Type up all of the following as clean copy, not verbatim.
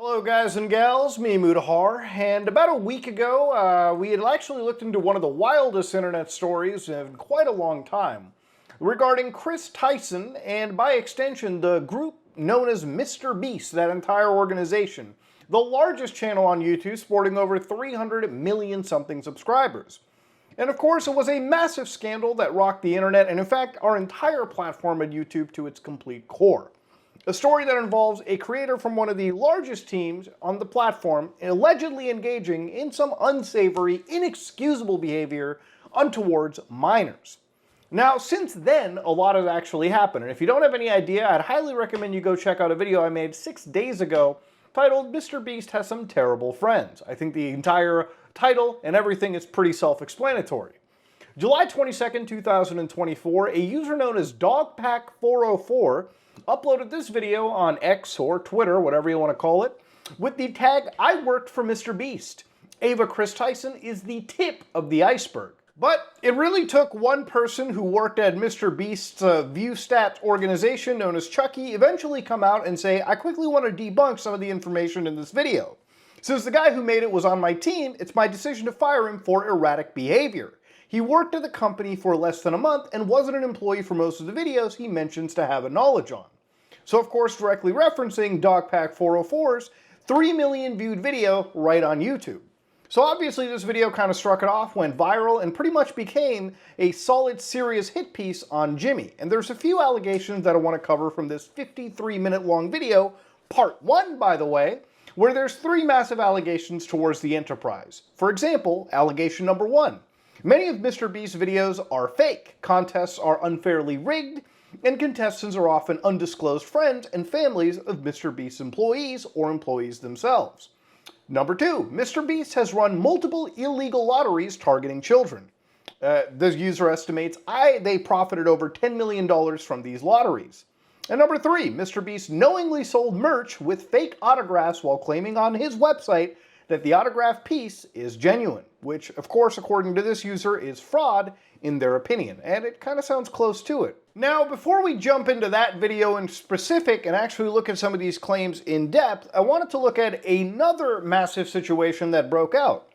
Hello guys and gals, me Mudahar, and about a week ago we had actually looked into one of the wildest internet stories in quite a long time regarding Chris Tyson and by extension the group known as MrBeast, that entire organization, the largest channel on YouTube sporting over 300 million something subscribers. And of course it was a massive scandal that rocked the internet and in fact our entire platform at YouTube to its complete core. A story that involves a creator from one of the largest teams on the platform allegedly engaging in some unsavory, inexcusable behavior untowards minors. Now, since then, a lot has actually happened, and if you don't have any idea, I'd highly recommend you go check out a video I made 6 days ago titled MrBeast Has Some Terrible Friends. I think the entire title and everything is pretty self-explanatory. July 22nd, 2024, a user known as Dogpack404 uploaded this video on X or Twitter, whatever you want to call it, with the tag, "I worked for MrBeast. Ava Chris Tyson is the tip of the iceberg." But it really took one person who worked at MrBeast's ViewStats organization known as Chucky eventually come out and say, "I quickly want to debunk some of the information in this video. Since the guy who made it was on my team, it's my decision to fire him for erratic behavior. He worked at the company for less than a month and wasn't an employee for most of the videos he mentions to have a knowledge on." So of course directly referencing Dogpack404's 3 million viewed video right on YouTube. So obviously this video kind of struck it off, went viral, and pretty much became a solid serious hit piece on Jimmy. And there's a few allegations that I want to cover from this 53-minute long video, part 1 by the way, where there's 3 massive allegations towards the enterprise. For example, allegation number 1. Many of MrBeast's videos are fake, contests are unfairly rigged, and contestants are often undisclosed friends and families of MrBeast's employees or employees themselves. Number 2, MrBeast has run multiple illegal lotteries targeting children. The user estimates they profited over $10 million from these lotteries. And number 3, MrBeast knowingly sold merch with fake autographs while claiming on his website that the autograph piece is genuine, which of course according to this user is fraud in their opinion, and it kind of sounds close to it. Now before we jump into that video in specific and actually look at some of these claims in depth, I wanted to look at another massive situation that broke out.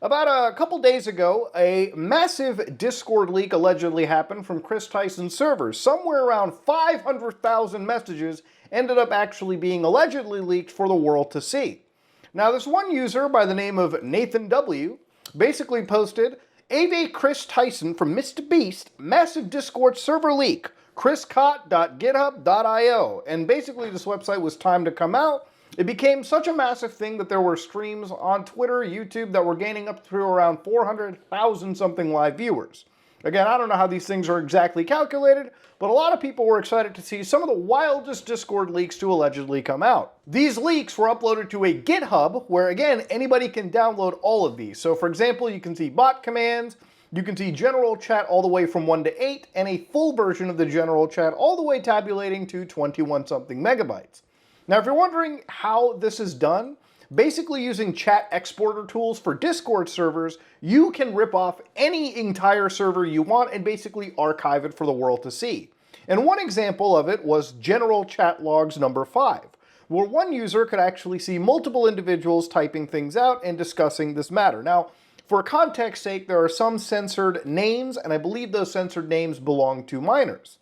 About a couple days ago, a massive Discord leak allegedly happened from Chris Tyson's servers. Somewhere around 500,000 messages ended up actually being allegedly leaked for the world to see. Now this one user by the name of Nathan W. basically posted, "Ava Chris Tyson from MrBeast, massive Discord server leak, chriscott.github.io." And basically this website was timed to come out. It became such a massive thing that there were streams on Twitter, YouTube that were gaining up to around 400,000 something live viewers. Again, I don't know how these things are exactly calculated, but a lot of people were excited to see some of the wildest Discord leaks to allegedly come out. These leaks were uploaded to a GitHub where, again, anybody can download all of these. So for example, you can see bot commands, you can see general chat all the way from 1 to 8, and a full version of the general chat all the way tabulating to 21 something megabytes. Now if you're wondering how this is done, basically using chat exporter tools for Discord servers, you can rip off any entire server you want and basically archive it for the world to see. And one example of it was general chat logs number 5, where one user could actually see multiple individuals typing things out and discussing this matter. Now, for context's sake, there are some censored names, and I believe those censored names belong to minors.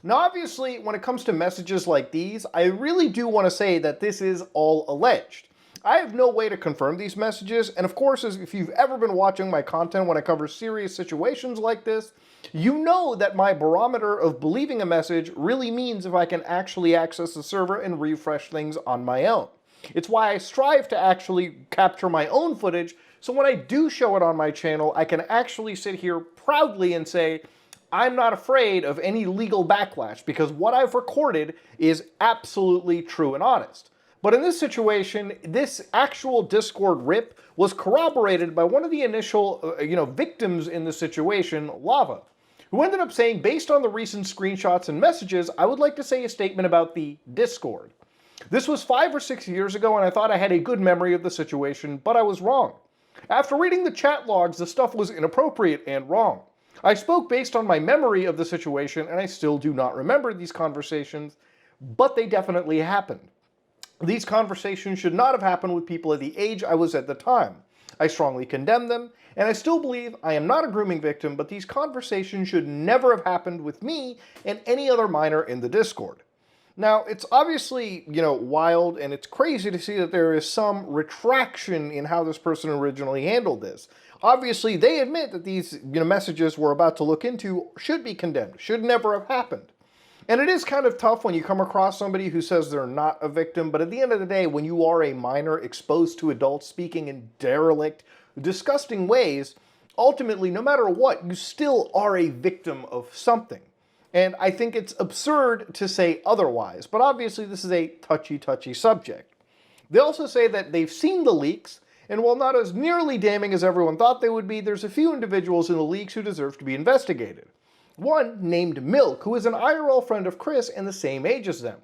Now obviously, when it comes to messages like these, I really do want to say that this is all alleged. I have no way to confirm these messages, and of course, if you've ever been watching my content when I cover serious situations like this, you know that my barometer of believing a message really means if I can actually access the server and refresh things on my own. It's why I strive to actually capture my own footage, so when I do show it on my channel, I can actually sit here proudly and say, I'm not afraid of any legal backlash, because what I've recorded is absolutely true and honest. But in this situation, this actual Discord rip was corroborated by one of the initial victims in the situation, Lava, who ended up saying, based on the recent screenshots and messages, I would like to say a statement about the Discord. This was 5 or 6 years ago, and I thought I had a good memory of the situation, but I was wrong. After reading the chat logs, the stuff was inappropriate and wrong. I spoke based on my memory of the situation, and I still do not remember these conversations, but they definitely happened. These conversations should not have happened with people at the age I was at the time. I strongly condemn them, and I still believe I am not a grooming victim, but these conversations should never have happened with me and any other minor in the Discord. Now, it's obviously, wild, and it's crazy to see that there is some retraction in how this person originally handled this. Obviously, they admit that these messages we're about to look into should be condemned, should never have happened. And it is kind of tough when you come across somebody who says they're not a victim, but at the end of the day, when you are a minor exposed to adults speaking in derelict, disgusting ways, ultimately, no matter what, you still are a victim of something. And I think it's absurd to say otherwise, but obviously this is a touchy subject. They also say that they've seen the leaks, and while not as nearly damning as everyone thought they would be, there's a few individuals in the leaks who deserve to be investigated. One, named Milk, who is an IRL friend of Chris and the same age as them.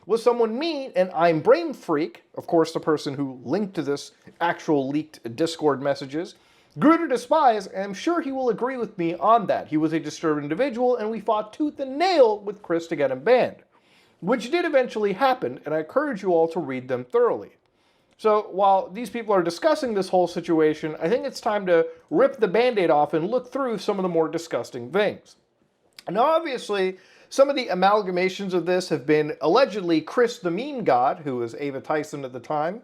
Was someone mean, and I'm Brain Freak, of course the person who linked to this actual leaked Discord messages, grew to despise, and I'm sure he will agree with me on that. He was a disturbed individual, and we fought tooth and nail with Chris to get him banned. Which did eventually happen, and I encourage you all to read them thoroughly. So while these people are discussing this whole situation, I think it's time to rip the band-aid off and look through some of the more disgusting things. Now obviously, some of the amalgamations of this have been allegedly Chris the Meme God, who was Ava Tyson at the time,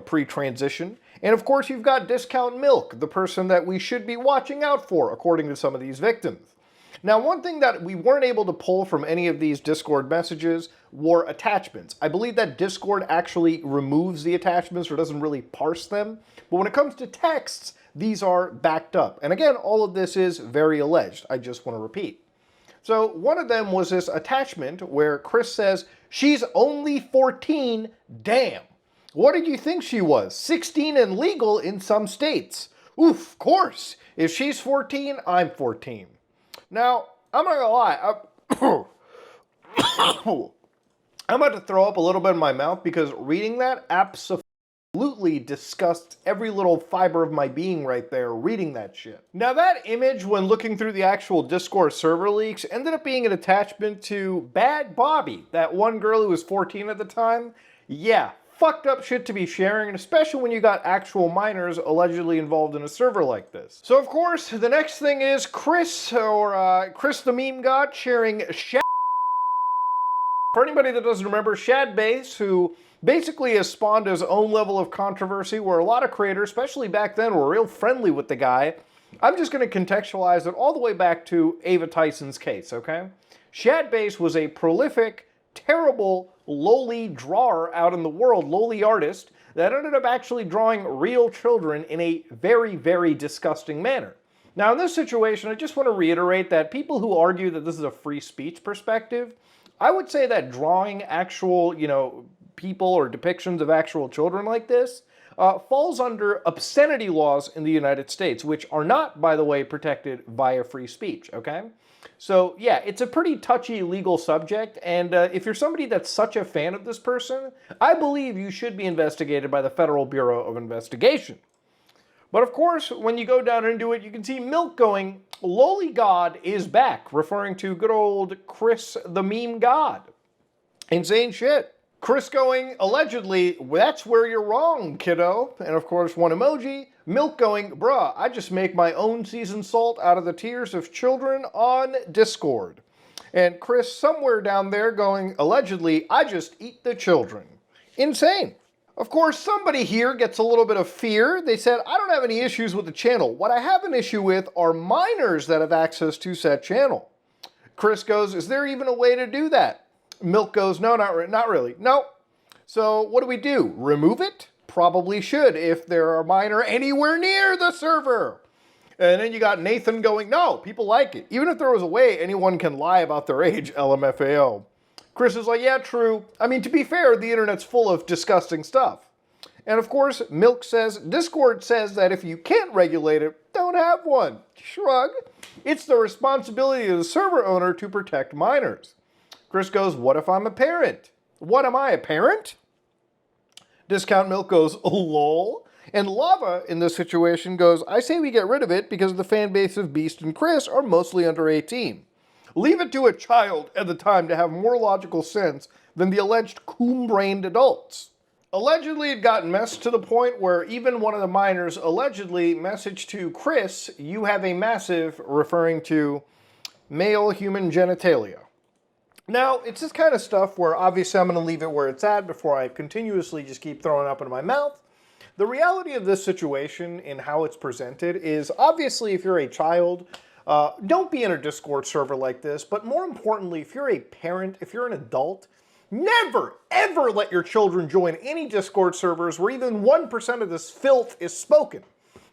pre-transition. And of course you've got Discount Milk, the person that we should be watching out for, according to some of these victims. Now, one thing that we weren't able to pull from any of these Discord messages were attachments. I believe that Discord actually removes the attachments or doesn't really parse them. But when it comes to texts, these are backed up. And again, all of this is very alleged. I just want to repeat. So one of them was this attachment where Chris says, "She's only 14, damn. What did you think she was? 16 and legal in some states. Oof, of course. If she's 14, I'm 14. Now, I'm not gonna lie. I'm about to throw up a little bit in my mouth because reading that absolutely disgusts every little fiber of my being right there reading that shit. Now that image, when looking through the actual Discord server leaks, ended up being an attachment to Bad Bobby, that one girl who was 14 at the time. Yeah, fucked up shit to be sharing, and especially when you got actual minors allegedly involved in a server like this. So of course, the next thing is Chris, or Chris the Meme God, sharing Shad. For anybody that doesn't remember, Shad Base, who basically has spawned his own level of controversy where a lot of creators, especially back then, were real friendly with the guy. I'm just going to contextualize it all the way back to Ava Tyson's case, okay? Shad Base was a prolific, terrible, lowly drawer out in the world, lowly artist, that ended up actually drawing real children in a very, very disgusting manner. Now in this situation, I just want to reiterate that people who argue that this is a free speech perspective, I would say that drawing actual, people or depictions of actual children like this falls under obscenity laws in the United States, which are not, by the way, protected via free speech, okay? So yeah, it's a pretty touchy legal subject, and if you're somebody that's such a fan of this person, I believe you should be investigated by the Federal Bureau of Investigation. But of course, when you go down into it, you can see Milk going, "Lowly God is back," referring to good old Chris the Meme God. Insane shit. Chris going, allegedly, "That's where you're wrong, kiddo." And of course, one emoji. Milk going, "Bruh, I just make my own seasoned salt out of the tears of children on Discord." And Chris somewhere down there going, allegedly, "I just eat the children." Insane. Of course, somebody here gets a little bit of fear. They said, "I don't have any issues with the channel. What I have an issue with are minors that have access to said channel." Chris goes, "Is there even a way to do that?" Milk goes, "No, not really. No. So what do we do? Remove it? Probably should if there are minor anywhere near the server." And then you got Nathan going, "No, people like it. Even if there was a way anyone can lie about their age, LMFAO." Chris is like, "Yeah, true. I mean, to be fair, the internet's full of disgusting stuff." And of course, Milk says, "Discord says that if you can't regulate it, don't have one." Shrug. "It's the responsibility of the server owner to protect minors." Chris goes, "What if I'm a parent?" "What, am I, a parent?" Discount Milk goes, "Lol." And Lava, in this situation, goes, "I say we get rid of it because the fan base of Beast and Chris are mostly under 18. Leave it to a child at the time to have more logical sense than the alleged coon-brained adults. Allegedly, it got messed to the point where even one of the minors allegedly messaged to Chris, "You have a massive," referring to male human genitalia. Now, it's this kind of stuff where obviously I'm going to leave it where it's at before I continuously just keep throwing up into my mouth. The reality of this situation and how it's presented is obviously if you're a child, don't be in a Discord server like this, but more importantly, if you're a parent, if you're an adult, never, ever let your children join any Discord servers where even 1% of this filth is spoken.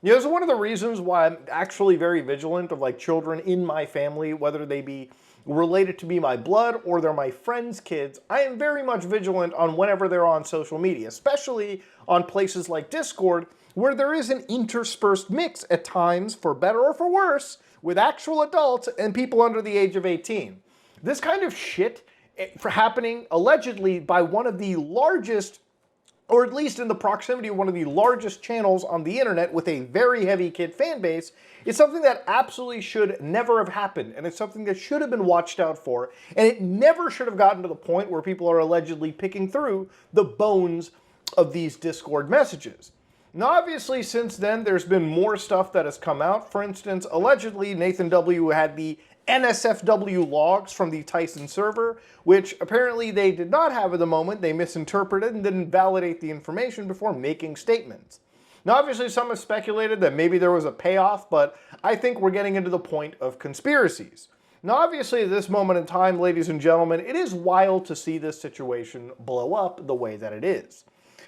You know, it's one of the reasons why I'm actually very vigilant of like children in my family, whether they be related to me, my blood, or they're my friends' kids. I am very much vigilant on whenever they're on social media, especially on places like Discord, where there is an interspersed mix at times, for better or for worse, with actual adults and people under the age of 18. This kind of shit for happening allegedly by one of the largest, or at least in the proximity of one of the largest channels on the internet with a very heavy kid fan base, is something that absolutely should never have happened, and it's something that should have been watched out for, and it never should have gotten to the point where people are allegedly picking through the bones of these Discord messages. Now, obviously, since then, there's been more stuff that has come out. For instance, allegedly, Nathan W. had the NSFW logs from the Tyson server, which apparently they did not have at the moment. They misinterpreted and didn't validate the information before making statements. Now, obviously, some have speculated that maybe there was a payoff, but I think we're getting into the point of conspiracies. Now, obviously, at this moment in time, ladies and gentlemen, it is wild to see this situation blow up the way that it is.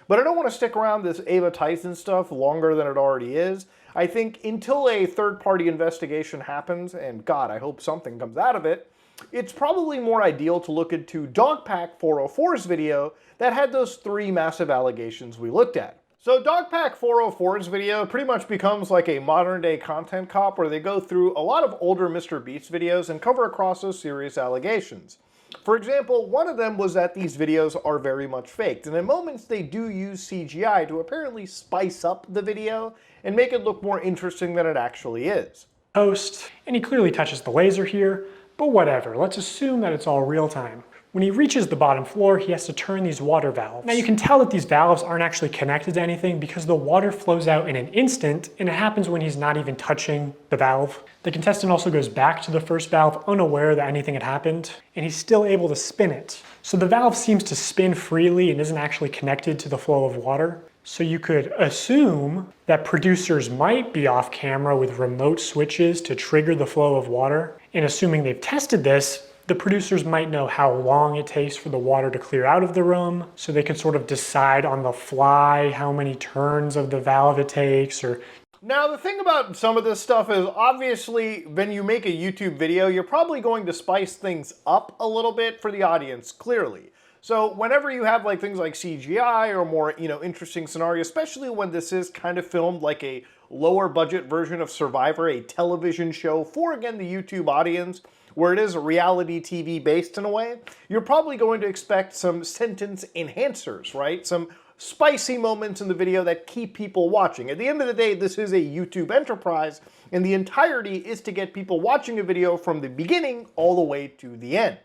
But I don't want to stick around this Ava Tyson stuff longer than it already is. I think until a third-party investigation happens, and God, I hope something comes out of it, it's probably more ideal to look into Dogpack 404's video that had those 3 massive allegations we looked at. So Dogpack 404's video pretty much becomes like a modern-day content cop where they go through a lot of older MrBeast videos and cover across those serious allegations. For example, one of them was that these videos are very much faked, and in moments they do use CGI to apparently spice up the video and make it look more interesting than it actually is. Host, and he clearly touches the laser here, but whatever, let's assume that it's all real time. When he reaches the bottom floor, he has to turn these water valves. Now you can tell that these valves aren't actually connected to anything because the water flows out in an instant, and it happens when he's not even touching the valve. The contestant also goes back to the first valve unaware that anything had happened, and he's still able to spin it. So the valve seems to spin freely and isn't actually connected to the flow of water. So you could assume that producers might be off camera with remote switches to trigger the flow of water. And assuming they've tested this, the producers might know how long it takes for the water to clear out of the room, so they can sort of decide on the fly how many turns of the valve it takes. Or now, the thing about some of this stuff is obviously when you make a YouTube video, you're probably going to spice things up a little bit for the audience, clearly. So whenever you have like things like CGI or more, interesting scenario, especially when this is kind of filmed like a lower budget version of Survivor, a television show for, again, the YouTube audience, where it is reality TV based in a way, you're probably going to expect some sentence enhancers, right? Some spicy moments in the video that keep people watching. At the end of the day, this is a YouTube enterprise, and the entirety is to get people watching a video from the beginning all the way to the end.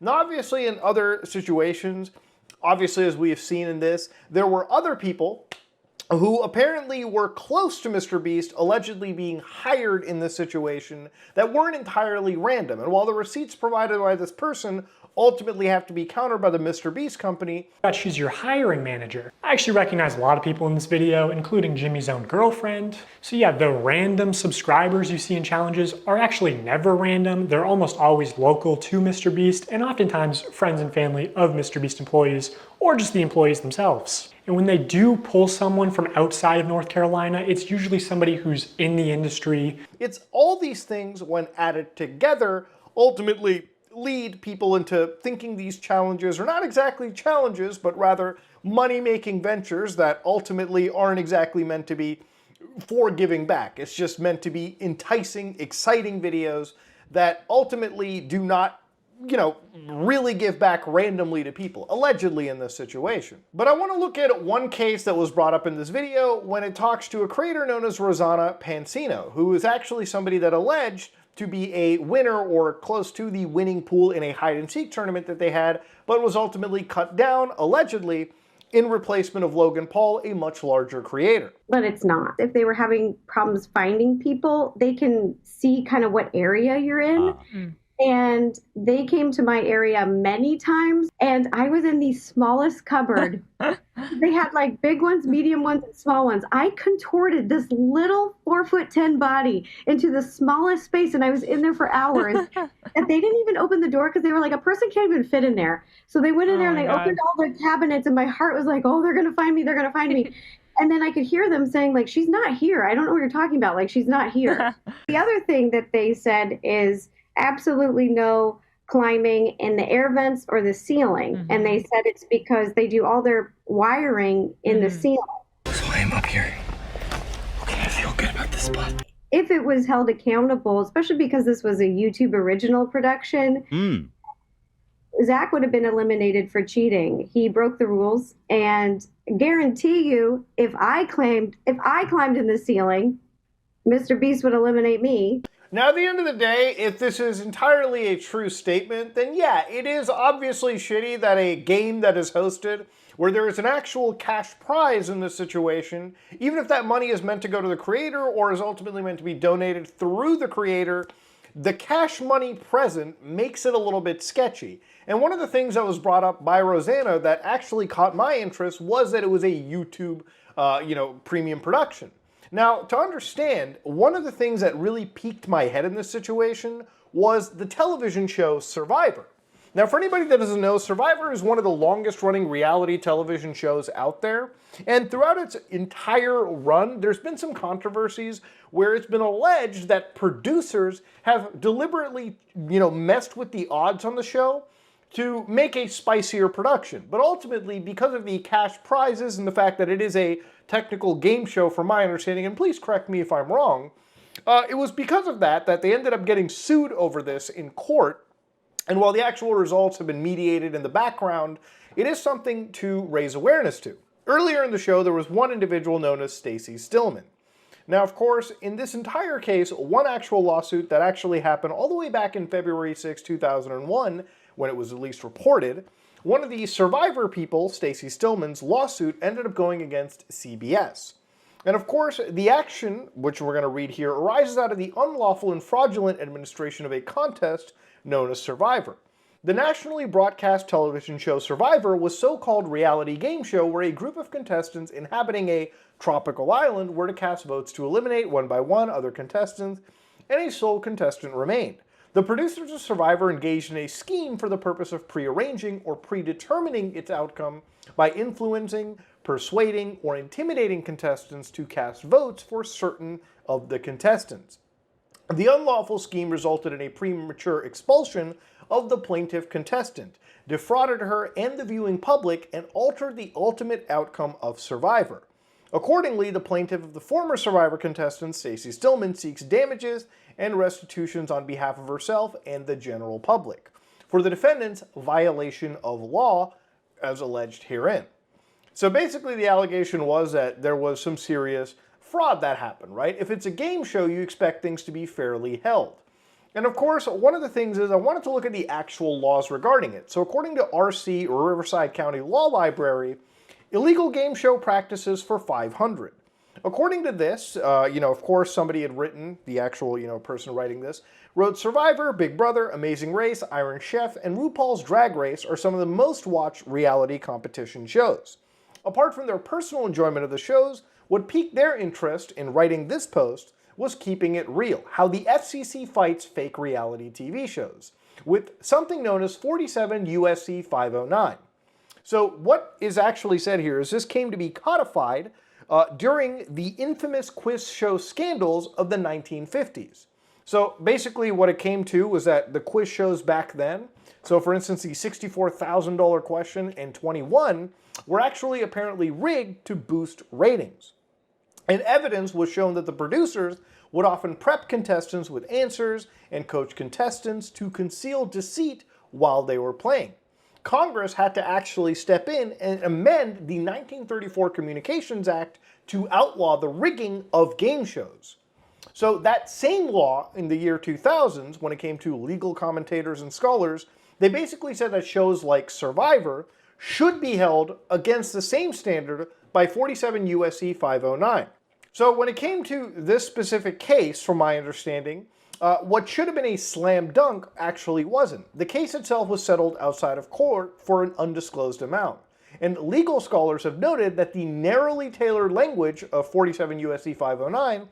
Now, obviously, in other situations, obviously, as we have seen in this, there were other people who apparently were close to MrBeast, allegedly being hired in this situation, that weren't entirely random. And while the receipts provided by this person ultimately have to be countered by the MrBeast company, that she's your hiring manager. I actually recognize a lot of people in this video, including Jimmy's own girlfriend. So yeah, the random subscribers you see in challenges are actually never random. They're almost always local to MrBeast, and oftentimes friends and family of MrBeast employees, or just the employees themselves. And when they do pull someone from outside of North Carolina, it's usually somebody who's in the industry. It's all these things, when added together, ultimately lead people into thinking these challenges are not exactly challenges, but rather money-making ventures that ultimately aren't exactly meant to be for giving back. It's just meant to be enticing, exciting videos that ultimately do not really give back randomly to people, allegedly in this situation. But I want to look at one case that was brought up in this video when it talks to a creator known as Rosanna Pansino, who is actually somebody that alleged to be a winner or close to the winning pool in a hide-and-seek tournament that they had, but was ultimately cut down, allegedly, in replacement of Logan Paul, a much larger creator. But it's not. If they were having problems finding people, they can see kind of what area you're in. And they came to my area many times, and I was in the smallest cupboard. They had like big ones, medium ones, and small ones. I contorted this little 4'10" body into the smallest space, and I was in there for hours. And they didn't even open the door because they were like, a person can't even fit in there. So they went in there and they opened all the cabinets, and my heart was like, oh, they're gonna find me, they're gonna find me. And then I could hear them saying, like, she's not here. I don't know what you're talking about. Like, she's not here. The other thing that they said is absolutely no climbing in the air vents or the ceiling. And they said it's because they do all their wiring in the ceiling. So I am up here. Okay, I feel good about this spot. If it was held accountable, especially because this was a YouTube original production, Zach would have been eliminated for cheating. He broke the rules, and guarantee you, if I climbed in the ceiling, MrBeast would eliminate me. Now, at the end of the day, if this is entirely a true statement, then yeah, it is obviously shitty that a game that is hosted where there is an actual cash prize in this situation, even if that money is meant to go to the creator or is ultimately meant to be donated through the creator, the cash money present makes it a little bit sketchy. And one of the things that was brought up by Rosanna that actually caught my interest was that it was a YouTube, premium production. Now, to understand, one of the things that really piqued my head in this situation was the television show Survivor. Now, for anybody that doesn't know, Survivor is one of the longest running reality television shows out there. And throughout its entire run, there's been some controversies where it's been alleged that producers have deliberately, messed with the odds on the show to make a spicier production. But ultimately, because of the cash prizes and the fact that it is a technical game show from my understanding, and please correct me if I'm wrong, it was because of that they ended up getting sued over this in court. And while the actual results have been mediated in the background, it is something to raise awareness to. Earlier in the show, there was one individual known as Stacy Stillman. Now, of course, in this entire case, one actual lawsuit that actually happened all the way back in February 6, 2001, when it was at least reported, one of the Survivor people, Stacy Stillman's lawsuit, ended up going against CBS. And of course, the action, which we're going to read here, arises out of the unlawful and fraudulent administration of a contest known as Survivor. The nationally broadcast television show Survivor was a so-called reality game show where a group of contestants inhabiting a tropical island were to cast votes to eliminate one by one other contestants, and a sole contestant remained. The producers of Survivor engaged in a scheme for the purpose of prearranging or predetermining its outcome by influencing, persuading, or intimidating contestants to cast votes for certain of the contestants. The unlawful scheme resulted in a premature expulsion of the plaintiff contestant, defrauded her and the viewing public, and altered the ultimate outcome of Survivor. Accordingly, the plaintiff of the former Survivor contestant, Stacy Stillman, seeks damages and restitutions on behalf of herself and the general public for the defendant's violation of law as alleged herein. So basically the allegation was that there was some serious fraud that happened, right? If it's a game show, you expect things to be fairly held. And of course, one of the things is I wanted to look at the actual laws regarding it. So according to RC, or Riverside County Law Library, illegal game show practices for 500. According to this, of course, somebody had written, the actual, person writing this, wrote Survivor, Big Brother, Amazing Race, Iron Chef, and RuPaul's Drag Race are some of the most watched reality competition shows. Apart from their personal enjoyment of the shows, what piqued their interest in writing this post was keeping it real, how the FCC fights fake reality TV shows, with something known as 47 USC 509. So what is actually said here is this came to be codified during the infamous quiz show scandals of the 1950s. So basically what it came to was that the quiz shows back then, so for instance the $64,000 question and 21, were actually apparently rigged to boost ratings. And evidence was shown that the producers would often prep contestants with answers and coach contestants to conceal deceit while they were playing. Congress had to actually step in and amend the 1934 Communications Act to outlaw the rigging of game shows. So that same law in the year 2000s, when it came to legal commentators and scholars, they basically said that shows like Survivor should be held against the same standard by 47 U.S.C. 509. So when it came to this specific case, from my understanding, what should have been a slam dunk actually wasn't. The case itself was settled outside of court for an undisclosed amount. And legal scholars have noted that the narrowly tailored language of 47 U.S.C. 509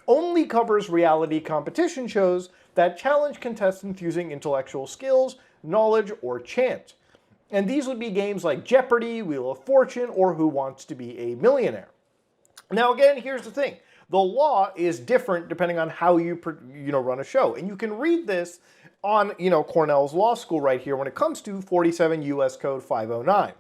only covers reality competition shows that challenge contestants using intellectual skills, knowledge, or chance. And these would be games like Jeopardy, Wheel of Fortune, or Who Wants to Be a Millionaire. Now again, here's the thing. The law is different depending on how you run a show. And you can read this on Cornell's law school right here when it comes to 47 U.S. Code 509.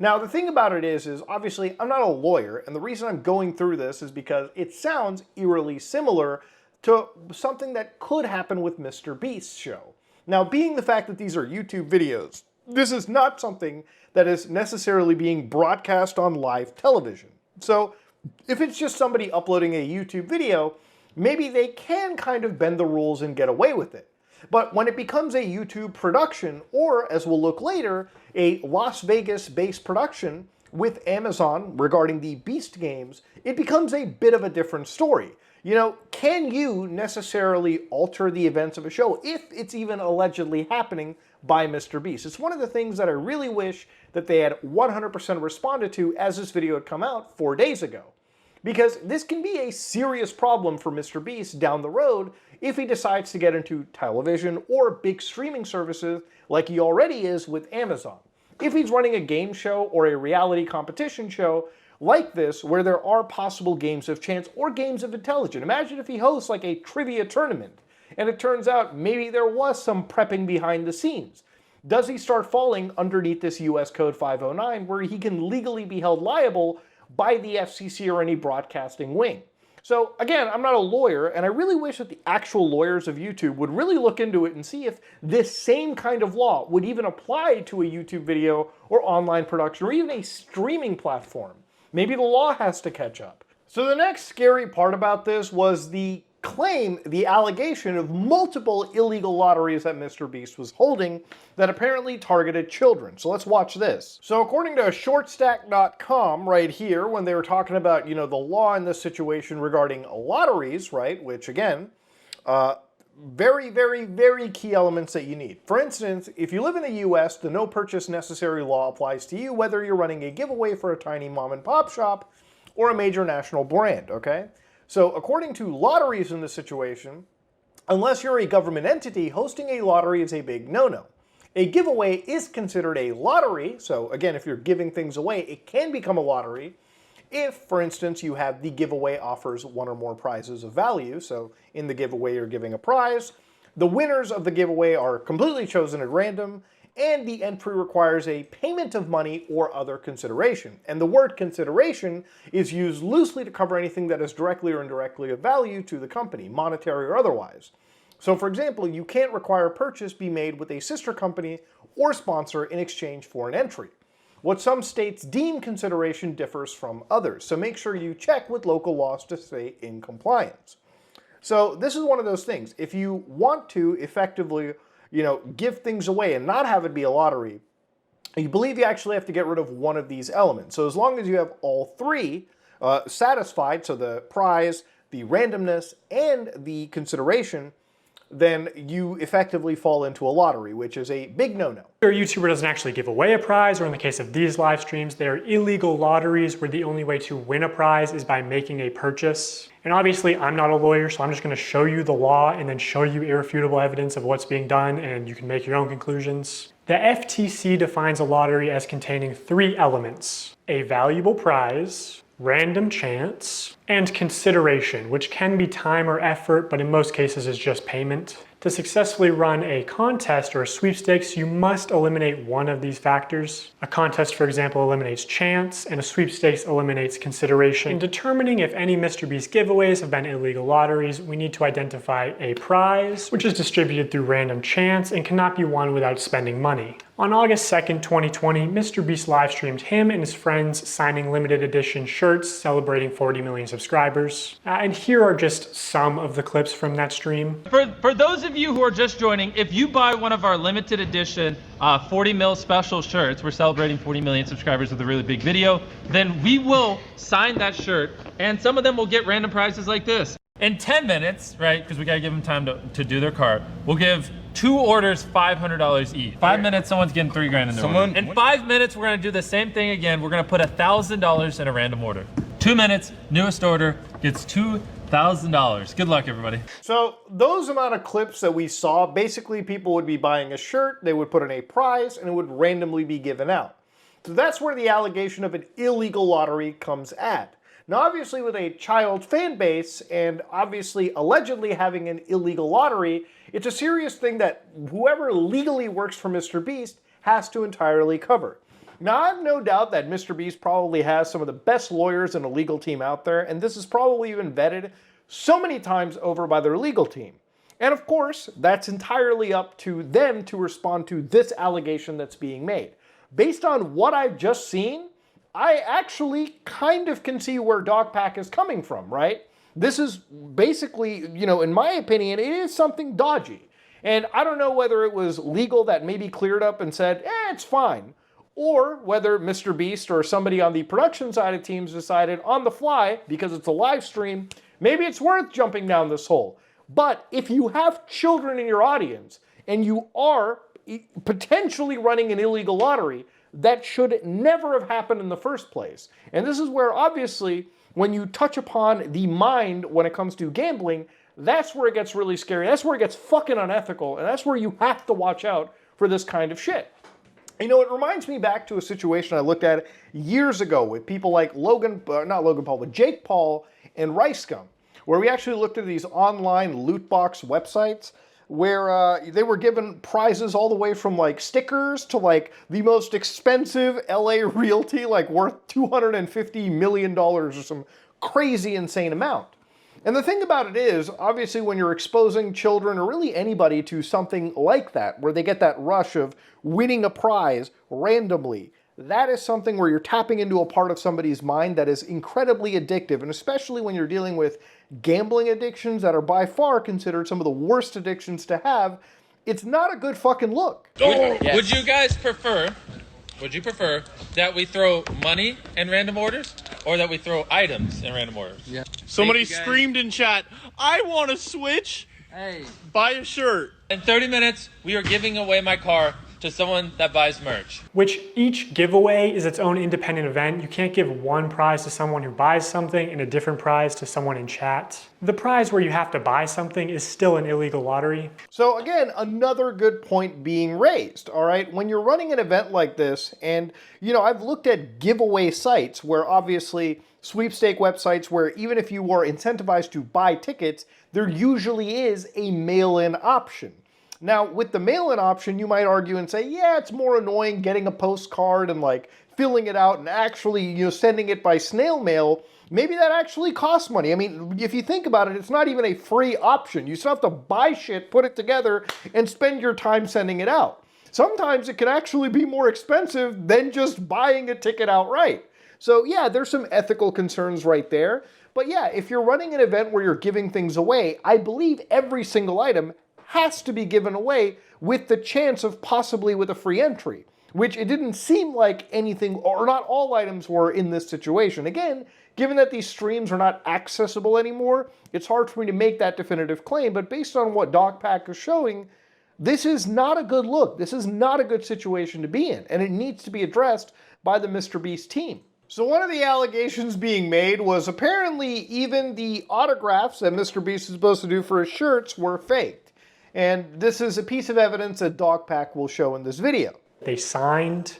Now, the thing about it is obviously I'm not a lawyer, and the reason I'm going through this is because it sounds eerily similar to something that could happen with MrBeast's show. Now, being the fact that these are YouTube videos, this is not something that is necessarily being broadcast on live television. So, if it's just somebody uploading a YouTube video, maybe they can kind of bend the rules and get away with it. But when it becomes a YouTube production, or as we'll look later, a Las Vegas-based production with Amazon regarding the Beast games, it becomes a bit of a different story. Can you necessarily alter the events of a show if it's even allegedly happening by MrBeast? It's one of the things that I really wish that they had 100% responded to as this video had come out 4 days ago. Because this can be a serious problem for MrBeast down the road if he decides to get into television or big streaming services like he already is with Amazon. If he's running a game show or a reality competition show like this where there are possible games of chance or games of intelligence. Imagine if he hosts like a trivia tournament and it turns out maybe there was some prepping behind the scenes. Does he start falling underneath this US Code 509 where he can legally be held liable by the FCC or any broadcasting wing? So again, I'm not a lawyer, and I really wish that the actual lawyers of YouTube would really look into it and see if this same kind of law would even apply to a YouTube video or online production or even a streaming platform. Maybe the law has to catch up. So the next scary part about this was the allegation of multiple illegal lotteries that MrBeast was holding that apparently targeted children. So let's watch this. So according to shortstack.com right here, when they were talking about, the law in this situation regarding lotteries, right, which again, very, very, very key elements that you need. For instance, if you live in the US, the no purchase necessary law applies to you whether you're running a giveaway for a tiny mom and pop shop or a major national brand, okay? So according to lotteries in this situation, unless you're a government entity, hosting a lottery is a big no-no. A giveaway is considered a lottery, so again, if you're giving things away, it can become a lottery if, for instance, you have the giveaway offers one or more prizes of value. So in the giveaway, you're giving a prize. The winners of the giveaway are completely chosen at random, and the entry requires a payment of money or other consideration. And the word consideration is used loosely to cover anything that is directly or indirectly of value to the company, monetary or otherwise. So for example, you can't require a purchase be made with a sister company or sponsor in exchange for an entry. What some states deem consideration differs from others, so make sure you check with local laws to stay in compliance. So this is one of those things. If you want to effectively give things away and not have it be a lottery, you believe you actually have to get rid of one of these elements. So as long as you have all three satisfied, so the prize, the randomness, and the consideration, then you effectively fall into a lottery, which is a big no-no. Your YouTuber doesn't actually give away a prize, or in the case of these live streams, they are illegal lotteries where the only way to win a prize is by making a purchase. And obviously, I'm not a lawyer, so I'm just going to show you the law and then show you irrefutable evidence of what's being done, and you can make your own conclusions. The FTC defines a lottery as containing 3 elements: a valuable prize, random chance, and consideration, which can be time or effort, but in most cases is just payment. To successfully run a contest or a sweepstakes, you must eliminate one of these factors. A contest, for example, eliminates chance, and a sweepstakes eliminates consideration. In determining if any MrBeast giveaways have been illegal lotteries, we need to identify a prize, which is distributed through random chance and cannot be won without spending money. On August 2nd, 2020, MrBeast live streamed him and his friends signing limited edition shirts celebrating 40 million subscribers. And here are just some of the clips from that stream. For those of you who are just joining, if you buy one of our limited edition 40 mil special shirts, we're celebrating 40 million subscribers with a really big video, then we will sign that shirt, and some of them will get random prizes like this. In 10 minutes, right, because we gotta give them time to do their cart, we'll give 2 orders $500 each. 5 minutes, someone's getting $3 grand in their order. In 5 minutes, we're gonna do the same thing again. We're gonna put $1,000 in a random order. 2 minutes, newest order gets $2,000. Good luck, everybody. So those amount of clips that we saw, basically people would be buying a shirt, they would put in a prize, and it would randomly be given out. So that's where the allegation of an illegal lottery comes at. Now, obviously, with a child fan base and obviously allegedly having an illegal lottery, it's a serious thing that whoever legally works for MrBeast has to entirely cover. Now, I have no doubt that MrBeast probably has some of the best lawyers and a legal team out there, and this is probably even vetted so many times over by their legal team. And of course, that's entirely up to them to respond to this allegation that's being made. Based on what I've just seen, I actually kind of can see where Dogpack is coming from, right? This is basically, you know, in my opinion, it is something dodgy. And I don't know whether it was legal that maybe cleared up and said, it's fine. Or whether MrBeast or somebody on the production side of teams decided on the fly, because it's a live stream, maybe it's worth jumping down this hole. But if you have children in your audience and you are potentially running an illegal lottery, that should never have happened in the first place. And this is where, obviously, when you touch upon the mind when it comes to gambling, that's where it gets really scary. That's where it gets fucking unethical, and that's where you have to watch out for this kind of shit. You know, it reminds me back to a situation I looked at years ago with people like Jake Paul and Rice Gum, where we actually looked at these online loot box websites where they were given prizes all the way from like stickers to like the most expensive LA realty, like worth $250 million or some crazy insane amount. And the thing about it is, obviously when you're exposing children or really anybody to something like that, where they get that rush of winning a prize randomly, that is something where you're tapping into a part of somebody's mind that is incredibly addictive, and especially when you're dealing with gambling addictions that are by far considered some of the worst addictions to have, it's not a good fucking look. Would you guys prefer, that we throw money in random orders or that we throw items in random orders? Yeah. Somebody screamed in chat, I want to switch. Hey. Buy a shirt. In 30 minutes, we are giving away my car to someone that buys merch. Which each giveaway is its own independent event. You can't give one prize to someone who buys something and a different prize to someone in chat. The prize where you have to buy something is still an illegal lottery. So again, another good point being raised, all right? When you're running an event like this, and you know, I've looked at giveaway sites where obviously sweepstake websites where even if you are incentivized to buy tickets, there usually is a mail-in option. Now, with the mail-in option, you might argue and say, yeah, it's more annoying getting a postcard and like filling it out and actually, you know, sending it by snail mail. Maybe that actually costs money. I mean, if you think about it, it's not even a free option. You still have to buy shit, put it together, and spend your time sending it out. Sometimes it can actually be more expensive than just buying a ticket outright. So yeah, there's some ethical concerns right there. But yeah, if you're running an event where you're giving things away, I believe every single item has to be given away with the chance of possibly with a free entry, which it didn't seem like anything, or not all items were in this situation. Again, given that these streams are not accessible anymore, it's hard for me to make that definitive claim, but based on what Dogpack is showing, this is not a good look. This is not a good situation to be in, and it needs to be addressed by the MrBeast team. So one of the allegations being made was apparently even the autographs that MrBeast is supposed to do for his shirts were faked. And this is a piece of evidence that Dogpack will show in this video. They signed,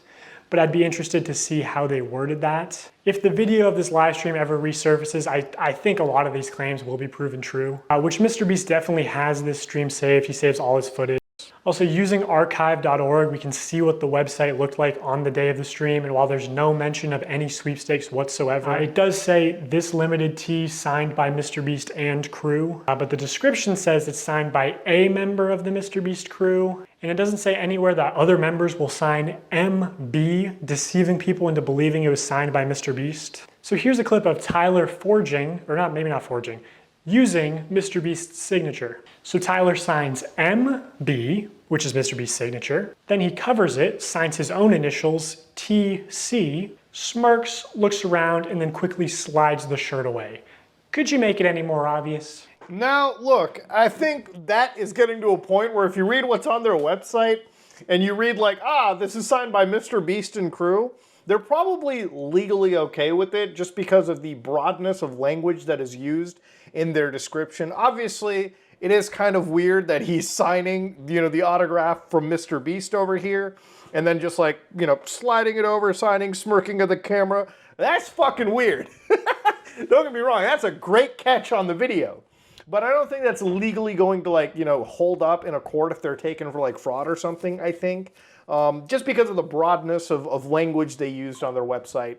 but I'd be interested to see how they worded that. If the video of this live stream ever resurfaces, I think a lot of these claims will be proven true, which MrBeast definitely has this stream saved. He saves all his footage. Also, using archive.org, we can see what the website looked like on the day of the stream, and while there's no mention of any sweepstakes whatsoever, it does say this limited tee signed by MrBeast and crew, but the description says it's signed by a member of the MrBeast crew, and it doesn't say anywhere that other members will sign MB, deceiving people into believing it was signed by MrBeast. So here's a clip of Tyler forging, or not, maybe not forging, using MrBeast's signature. So Tyler signs MB, which is MrBeast's signature. Then he covers it, signs his own initials, TC, smirks, looks around, and then quickly slides the shirt away. Could you make it any more obvious? Now, look, I think that is getting to a point where if you read what's on their website and you read like, this is signed by MrBeast and crew, they're probably legally okay with it just because of the broadness of language that is used in their description. Obviously, it is kind of weird that he's signing, the autograph from MrBeast over here and then just like, sliding it over, signing, smirking at the camera. That's fucking weird. Don't get me wrong, that's a great catch on the video. But I don't think that's legally going to hold up in a court if they're taken for like fraud or something, I think. Just because of the broadness of language they used on their website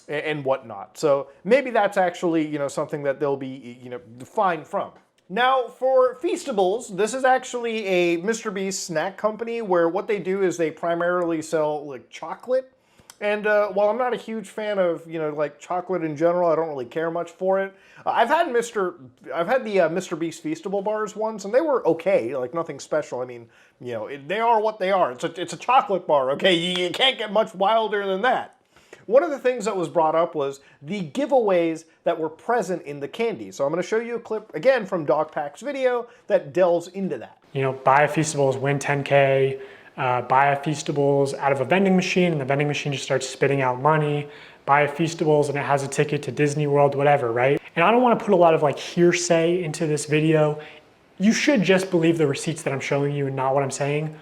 and whatnot. So maybe that's actually, something that they'll be, fined from. Now, for Feastables, this is actually a MrBeast snack company where what they do is they primarily sell like chocolate. And while I'm not a huge fan of, like chocolate in general, I don't really care much for it. I've had the MrBeast Feastable bars once, and they were okay, like nothing special. I mean, they are what they are. It's a chocolate bar, okay? You can't get much wilder than that. One of the things that was brought up was the giveaways that were present in the candy. So I'm going to show you a clip, again, from Dogpack's video that delves into that. Buy a Feastables, win 10K. Buy a Feastables out of a vending machine, and the vending machine just starts spitting out money. Buy a Feastables and it has a ticket to Disney World, whatever, right? And I don't want to put a lot of like hearsay into this video. You should just believe the receipts that I'm showing you and not what I'm saying.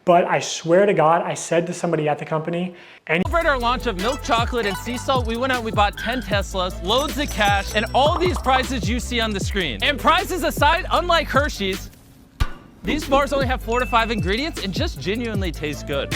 But I swear to God, I said to somebody at the company, and Celebrate our launch of milk chocolate and sea salt, we went out and we bought 10 Teslas, loads of cash, and all these prizes you see on the screen. And prizes aside, unlike Hershey's, these bars only have 4 to 5 ingredients and just genuinely taste good.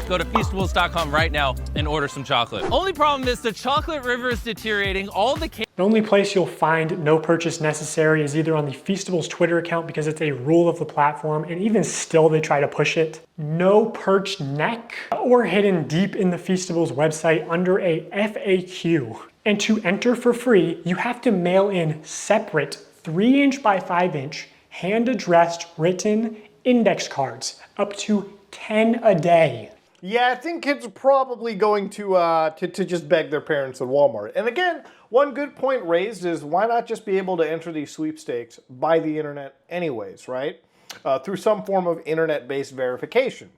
Go to Feastables.com right now and order some chocolate. Only problem is the chocolate river is deteriorating. All the only place you'll find no purchase necessary is either on the Feastables Twitter account because it's a rule of the platform, and even still they try to push it. No perched neck, or hidden deep in the Feastables website under a FAQ. And to enter for free, you have to mail in separate 3" by 5" hand-addressed written index cards, up to 10 a day. Yeah, I think kids are probably going to just beg their parents at Walmart. And again, one good point raised is why not just be able to enter these sweepstakes by the internet anyways, right? Through some form of internet-based verification.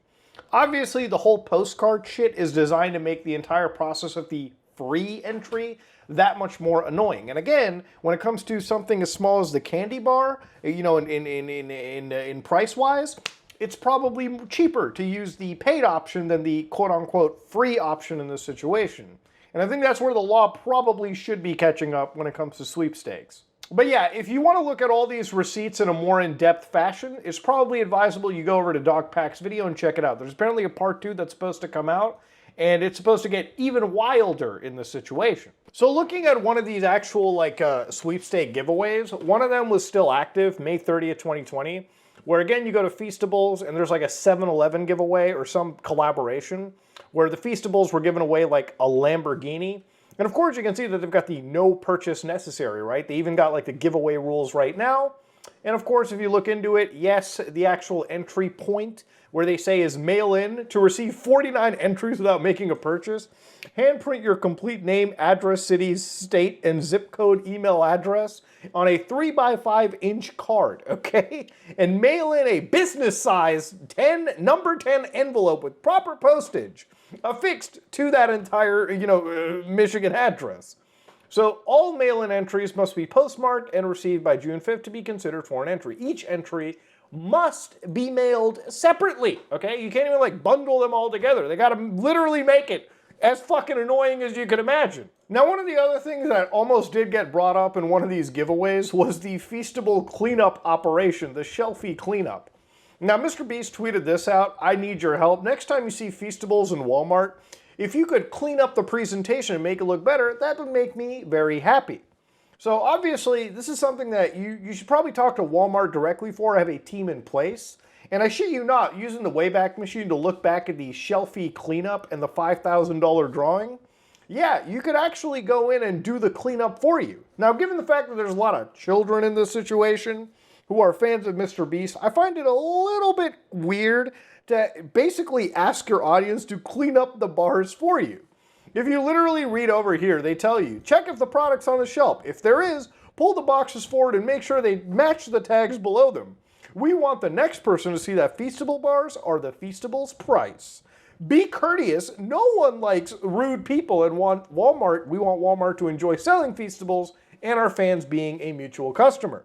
Obviously, the whole postcard shit is designed to make the entire process of the free entry that much more annoying. And again, when it comes to something as small as the candy bar, in price-wise, it's probably cheaper to use the paid option than the quote-unquote free option in this situation. And I think that's where the law probably should be catching up when it comes to sweepstakes. But yeah, if you want to look at all these receipts in a more in-depth fashion, it's probably advisable you go over to Dogpack's video and check it out. There's apparently a part 2 that's supposed to come out, and it's supposed to get even wilder in this situation. So looking at one of these actual sweepstake giveaways, one of them was still active, May 30th, 2020, where again you go to Feastables and there's like a 7-Eleven giveaway or some collaboration where the Feastables were giving away like a Lamborghini. And of course you can see that they've got the no purchase necessary, right? They even got like the giveaway rules right now. And of course, if you look into it, yes, the actual entry point where they say is mail in to receive 49 entries without making a purchase. Handprint your complete name, address, city, state, and zip code email address on a 3 by 5 inch card, okay? And mail in a business size number 10 envelope with proper postage affixed to that entire, Michigan address. So all mail-in entries must be postmarked and received by June 5th to be considered for an entry. Each entry must be mailed separately, okay? You can't even bundle them all together. They gotta literally make it as fucking annoying as you can imagine. Now, one of the other things that almost did get brought up in one of these giveaways was the Feastable cleanup operation, the Shelfie cleanup. Now, MrBeast tweeted this out: I need your help. Next time you see Feastables in Walmart, if you could clean up the presentation and make it look better, that would make me very happy. So obviously, this is something that you should probably talk to Walmart directly for, have a team in place. And I shit you not, using the Wayback Machine to look back at the shelfie cleanup and the $5,000 drawing, yeah, you could actually go in and do the cleanup for you. Now, given the fact that there's a lot of children in this situation who are fans of MrBeast, I find it a little bit weird to basically ask your audience to clean up the bars for you. If you literally read over here, they tell you, check if the product's on the shelf. If there is, pull the boxes forward and make sure they match the tags below them. We want the next person to see that Feastable bars are the Feastable's price. Be courteous. No one likes rude people and we want Walmart to enjoy selling Feastables and our fans being a mutual customer.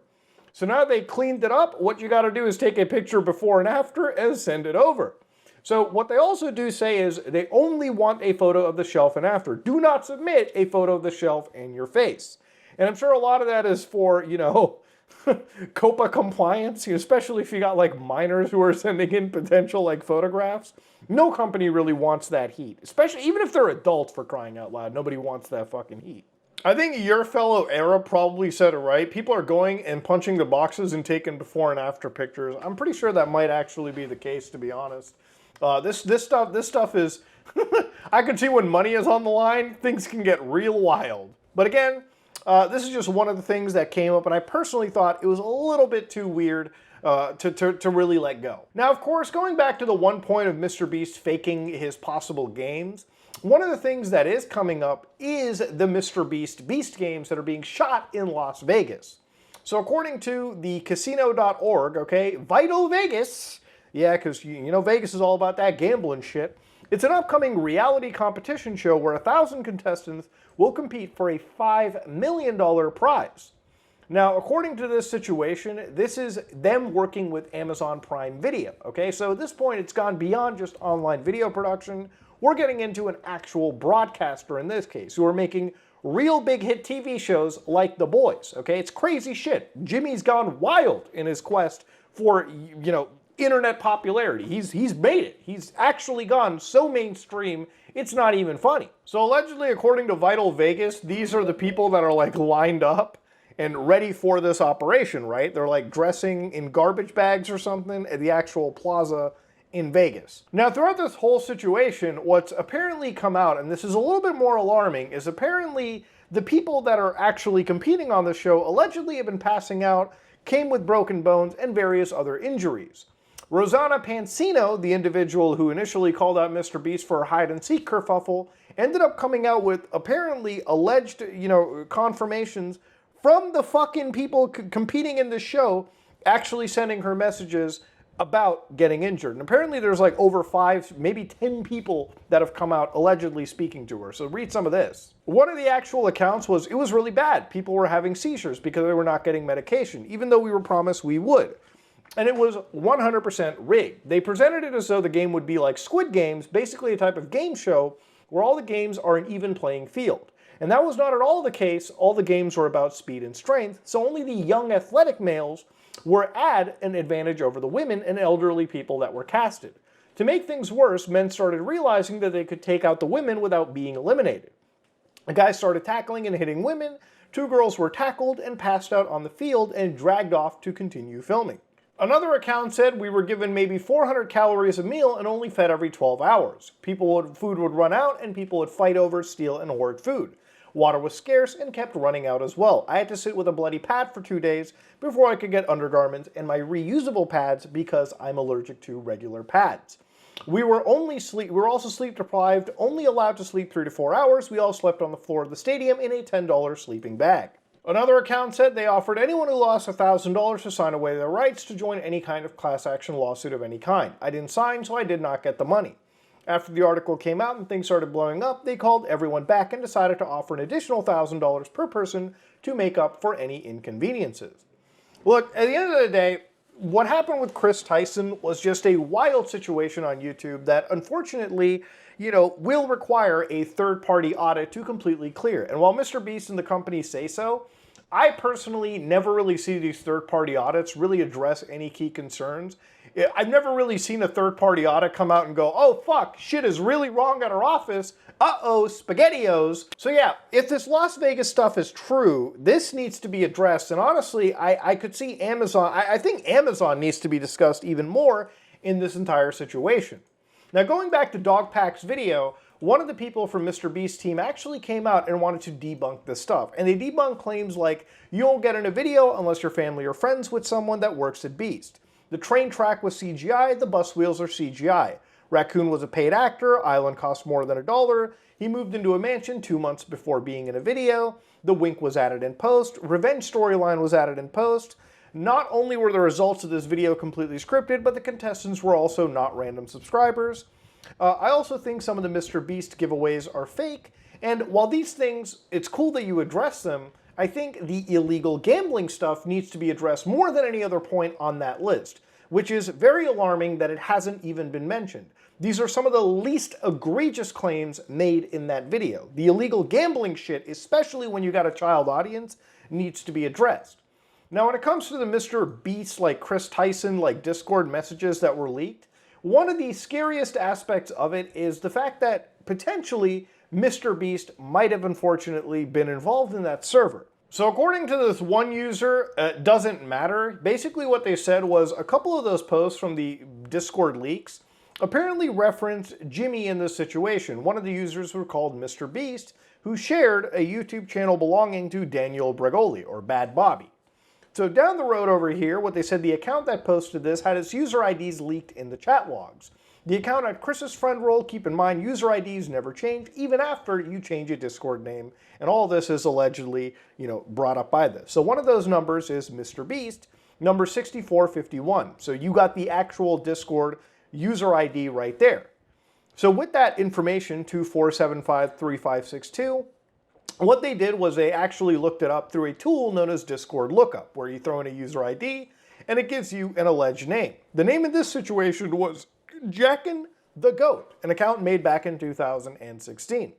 So now they cleaned it up, what you gotta do is take a picture before and after and send it over. So what they also do say is they only want a photo of the shelf and after. Do not submit a photo of the shelf and your face. And I'm sure a lot of that is for, you know, COPA compliance, especially if you got like minors who are sending in potential like photographs. No company really wants that heat, especially even if they're adults, for crying out loud. Nobody wants that fucking heat. I think your fellow Arab probably said it right. People are going and punching the boxes and taking before and after pictures. I'm pretty sure that might actually be the case, to be honest. This stuff is, I can see when money is on the line, things can get real wild. But again, this is just one of the things that came up, and I personally thought it was a little bit too weird to really let go. Now, of course, going back to the one point of MrBeast faking his possible games, one of the things that is coming up is the MrBeast Beast games that are being shot in Las Vegas. So according to the casino.org, okay, Vital Vegas, yeah, because you know Vegas is all about that gambling shit. It's an upcoming reality competition show where 1,000 contestants will compete for a $5 million prize. Now, according to this situation, this is them working with Amazon Prime Video, okay? So at this point, it's gone beyond just online video production. We're getting into an actual broadcaster in this case, who are making real big hit TV shows like The Boys, okay? It's crazy shit. Jimmy's gone wild in his quest for, you know, internet popularity. He's made it. He's actually gone so mainstream, it's not even funny. So allegedly, according to Vital Vegas, these are the people that are like lined up and ready for this operation, right? They're like dressing in garbage bags or something at the actual plaza in Vegas. Now, throughout this whole situation, what's apparently come out, and this is a little bit more alarming, is apparently the people that are actually competing on the show allegedly have been passing out, came with broken bones, and various other injuries. Rosanna Pansino, the individual who initially called out MrBeast for a hide-and-seek kerfuffle, ended up coming out with apparently alleged, you know, confirmations from the fucking people competing in the show actually sending her messages about getting injured. And apparently there's like over 5, maybe 10 people that have come out allegedly speaking to her. So read some of this. One of the actual accounts was, it was really bad. People were having seizures because they were not getting medication, even though we were promised we would. And it was 100% rigged. They presented it as though the game would be like Squid Games, basically a type of game show where all the games are an even playing field. And that was not at all the case. All the games were about speed and strength, so only the young athletic males were at an advantage over the women and elderly people that were casted. To make things worse, men started realizing that they could take out the women without being eliminated. The guys started tackling and hitting women. 2 girls were tackled and passed out on the field and dragged off to continue filming. Another account said we were given maybe 400 calories a meal and only fed every 12 hours. Food would run out and people would fight over, steal, and hoard food. Water was scarce and kept running out as well. I had to sit with a bloody pad for 2 days before I could get undergarments and my reusable pads because I'm allergic to regular pads. We were also sleep deprived, only allowed to sleep 3 to 4 hours. We all slept on the floor of the stadium in a $10 sleeping bag. Another account said they offered anyone who lost $1,000 to sign away their rights to join any kind of class action lawsuit of any kind. I didn't sign, so I did not get the money. After the article came out and things started blowing up, they called everyone back and decided to offer an additional $1,000 per person to make up for any inconveniences. Look, at the end of the day, what happened with Chris Tyson was just a wild situation on YouTube that unfortunately, you know, will require a third-party audit to completely clear. And while MrBeast and the company say so, I personally never really see these third-party audits really address any key concerns. I've never really seen a third-party audit come out and go, oh fuck, shit is really wrong at our office. Uh-oh, SpaghettiOs. So yeah, if this Las Vegas stuff is true, this needs to be addressed. And honestly, I could see Amazon, I think Amazon needs to be discussed even more in this entire situation. Now going back to Dogpack's video, one of the people from MrBeast's team actually came out and wanted to debunk this stuff. And they debunked claims like, you won't get in a video unless you're family or friends with someone that works at Beast. The train track was CGI, the bus wheels are CGI. Raccoon was a paid actor, Island cost more than $1, he moved into a mansion 2 months before being in a video, the wink was added in post, revenge storyline was added in post. Not only were the results of this video completely scripted, but the contestants were also not random subscribers. I also think some of the MrBeast giveaways are fake, and while these things, it's cool that you address them, I think the illegal gambling stuff needs to be addressed more than any other point on that list, which is very alarming that it hasn't even been mentioned. These are some of the least egregious claims made in that video. The illegal gambling shit, especially when you got a child audience, needs to be addressed. Now when it comes to the MrBeast, like Chris Tyson, like Discord messages that were leaked, one of the scariest aspects of it is the fact that potentially MrBeast might have unfortunately been involved in that server. So according to this one user, it doesn't matter. Basically what they said was a couple of those posts from the Discord leaks apparently referenced Jimmy in this situation. One of the users was called MrBeast, who shared a YouTube channel belonging to Daniel Bregoli, or Bad Bobby. So down the road over here, what they said, the account that posted this had its user IDs leaked in the chat logs. The account had Chris's friend role. Keep in mind, user IDs never change, even after you change a Discord name. And all this is allegedly, brought up by this. So one of those numbers is MrBeast, number 6451. So you got the actual Discord user ID right there. So with that information, 24753562, what they did was they actually looked it up through a tool known as Discord Lookup, where you throw in a user ID and it gives you an alleged name. The name in this situation was Jackin' the Goat, an account made back in 2016.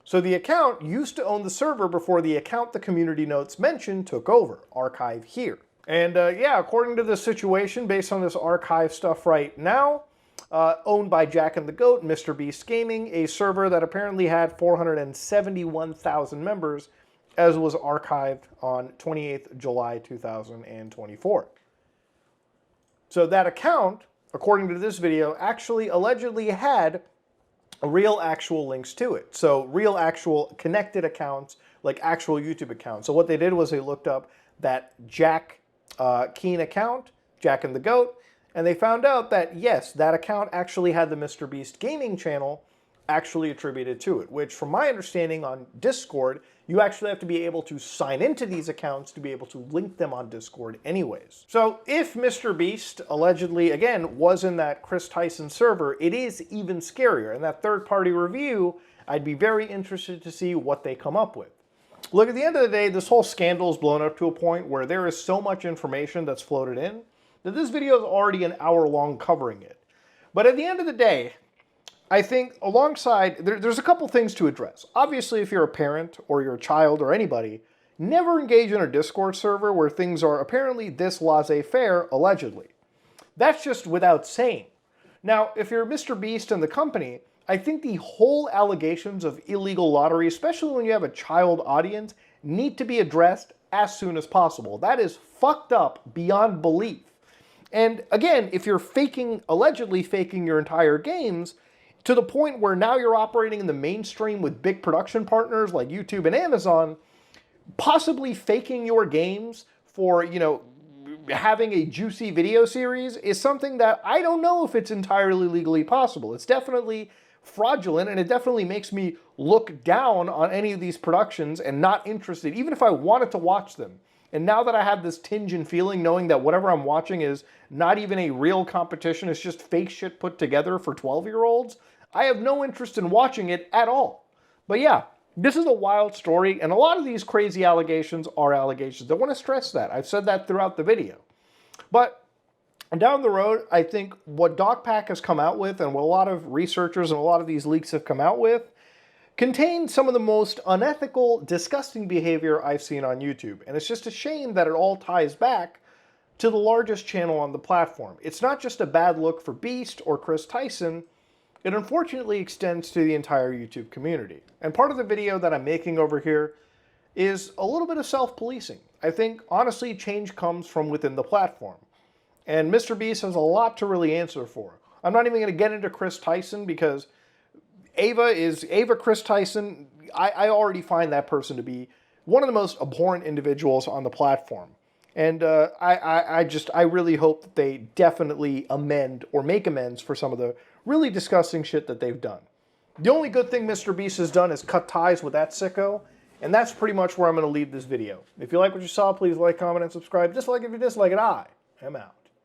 So the account used to own the server before the account the community notes mentioned took over. Archive here. And yeah, according to this situation, based on this archive stuff right now, owned by Jackin' the Goat, MrBeast Gaming, a server that apparently had 471,000 members, as was archived on 28th July 2024. So that account, according to this video, actually allegedly had real actual links to it. So real actual connected accounts, like actual YouTube accounts. So what they did was they looked up that Jack Keen account, Jackin' the Goat, and they found out that, yes, that account actually had the MrBeast Gaming channel actually attributed to it, which from my understanding on Discord, you actually have to be able to sign into these accounts to be able to link them on Discord anyways. So if MrBeast allegedly, again, was in that Chris Tyson server, it is even scarier. And that third-party review, I'd be very interested to see what they come up with. Look, at the end of the day, this whole scandal is blown up to a point where there is so much information that's floated in that this video is already an hour long covering it. But at the end of the day, I think alongside, there's a couple things to address. Obviously, if you're a parent or you're a child or anybody, never engage in a Discord server where things are apparently this laissez-faire, allegedly. That's just without saying. Now, if you're MrBeast and the company, I think the whole allegations of illegal lottery, especially when you have a child audience, need to be addressed as soon as possible. That is fucked up beyond belief. And again, if you're allegedly faking your entire games, to the point where now you're operating in the mainstream with big production partners like YouTube and Amazon, possibly faking your games for, having a juicy video series is something that I don't know if it's entirely legally possible. It's definitely fraudulent, and it definitely makes me look down on any of these productions and not interested, even if I wanted to watch them. And now that I have this tinge and feeling knowing that whatever I'm watching is not even a real competition, it's just fake shit put together for 12-year-olds, I have no interest in watching it at all. But yeah, this is a wild story, and a lot of these crazy allegations are allegations. I want to stress that. I've said that throughout the video. But down the road, I think what Dogpack has come out with, and what a lot of researchers and a lot of these leaks have come out with, contain some of the most unethical, disgusting behavior I've seen on YouTube. And it's just a shame that it all ties back to the largest channel on the platform. It's not just a bad look for Beast or Chris Tyson, it unfortunately extends to the entire YouTube community. And part of the video that I'm making over here is a little bit of self-policing. I think, honestly, change comes from within the platform. And MrBeast has a lot to really answer for. I'm not even going to get into Chris Tyson because Ava Chris Tyson, I already find that person to be one of the most abhorrent individuals on the platform. And I really hope that they definitely amend or make amends for some of the really disgusting shit that they've done. The only good thing MrBeast has done is cut ties with that sicko, and that's pretty much where I'm going to leave this video. If you like what you saw, please like, comment, and subscribe. Dislike if you dislike it, I am out.